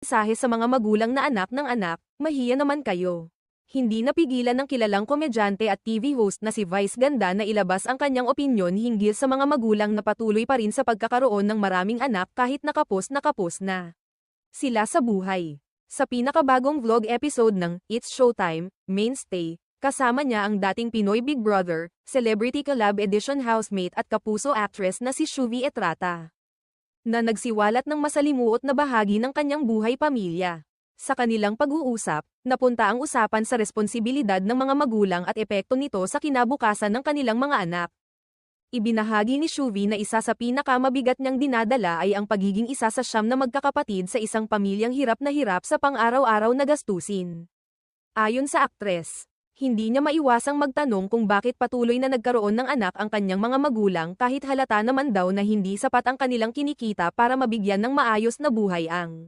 mensahe sa mga magulang na anak ng anak, mahiya naman kayo. Hindi napigilan ng kilalang komedyante at TV host na si Vice Ganda na ilabas ang kanyang opinyon hinggil sa mga magulang na patuloy pa rin sa pagkakaroon ng maraming anak kahit nakapos na sila sa buhay. Sa pinakabagong vlog episode ng It's Showtime, Mainstay, kasama niya ang dating Pinoy Big Brother, Celebrity Collab Edition housemate at kapuso actress na si Shuvi Etrata, na nagsiwalat ng masalimuot na bahagi ng kanyang buhay pamilya. Sa kanilang pag-uusap, napunta ang usapan sa responsibilidad ng mga magulang at epekto nito sa kinabukasan ng kanilang mga anak. Ibinahagi ni Shuvi na isa sa pinakamabigat niyang dinadala ay ang pagiging isa sa 9 na magkakapatid sa isang pamilyang hirap na hirap sa pang-araw-araw na gastusin. Ayon sa aktres, hindi niya maiwasang magtanong kung bakit patuloy na nagkaroon ng anak ang kanyang mga magulang kahit halata naman daw na hindi sapat ang kanilang kinikita para mabigyan ng maayos na buhay ang